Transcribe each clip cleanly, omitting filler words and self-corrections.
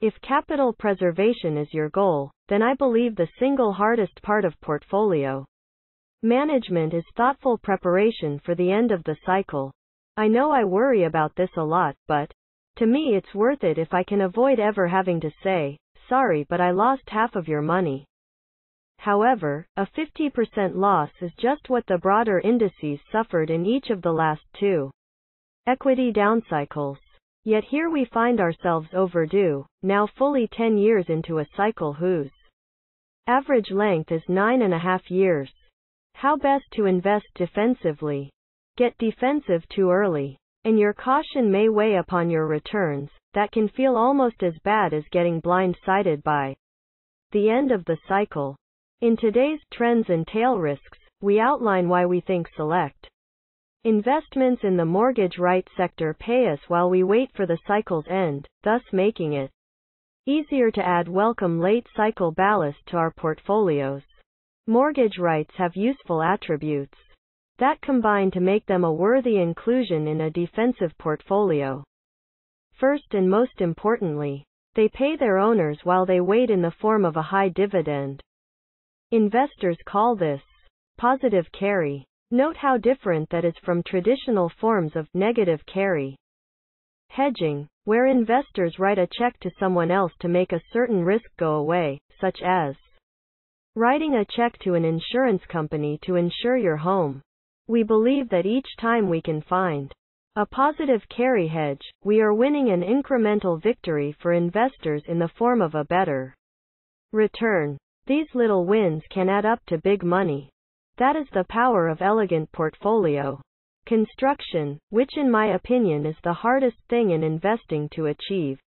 If capital preservation is your goal, then I believe the single hardest part of portfolio management is thoughtful preparation for the end of the cycle. I know I worry about this a lot, but to me it's worth it if I can avoid ever having to say, sorry, but I lost half of your money. However, a 50% loss is just what the broader indices suffered in each of the last two equity downcycles. Yet here we find ourselves overdue, now fully 10 years into a cycle whose average length is 9.5 years. How best to invest defensively? Get defensive too early, and your caution may weigh upon your returns. That can feel almost as bad as getting blindsided by the end of the cycle. In today's Trends and Tail Risks, we outline why we think select investments in the mortgage REIT sector pay us while we wait for the cycle's end, thus making it easier to add welcome late cycle ballast to our portfolios. Mortgage REITs have useful attributes that combine to make them a worthy inclusion in a defensive portfolio. First and most importantly, they pay their owners while they wait in the form of a high dividend. Investors call this positive carry. Note how different that is from traditional forms of negative carry hedging, where investors write a check to someone else to make a certain risk go away, such as writing a check to an insurance company to insure your home. We believe that each time we can find a positive carry hedge, we are winning an incremental victory for investors in the form of a better return. These little wins can add up to big money. That is the power of elegant portfolio construction, which in my opinion is the hardest thing in investing to achieve.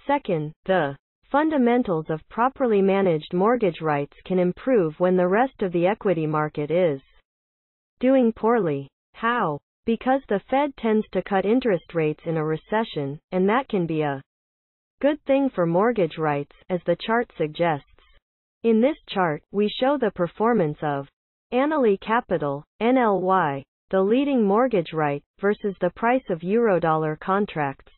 Second, the fundamentals of properly managed mortgage REITs can improve when the rest of the equity market is doing poorly. How? Because the Fed tends to cut interest rates in a recession, and that can be a good thing for mortgage REITs, as the chart suggests. In this chart, we show the performance of Annaly Capital, NLY, the leading mortgage REIT, versus the price of Eurodollar contracts.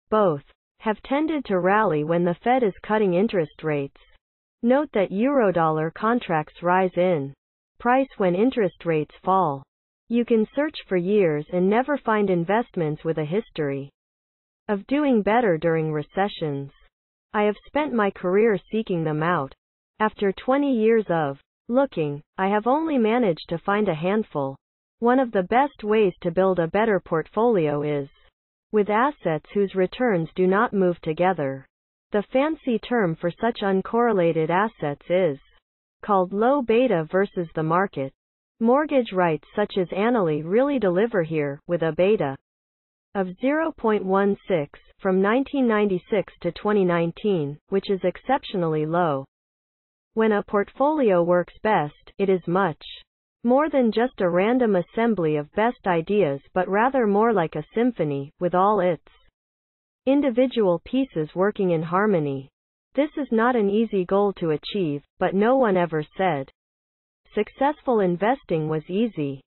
Both have tended to rally when the Fed is cutting interest rates. Note that Eurodollar contracts rise in price when interest rates fall. You can search for years and never find investments with a history of doing better during recessions. I have spent my career seeking them out. After 20 years of looking, I have only managed to find a handful. One of the best ways to build a better portfolio is with assets whose returns do not move together. The fancy term for such uncorrelated assets is called low beta versus the market. Mortgage REITs such as Annaly really deliver here, with a beta of 0.16 from 1996 to 2019, which is exceptionally low. When a portfolio works best, it is much more than just a random assembly of best ideas, but rather more like a symphony, with all its individual pieces working in harmony. This is not an easy goal to achieve, but no one ever said successful investing was easy.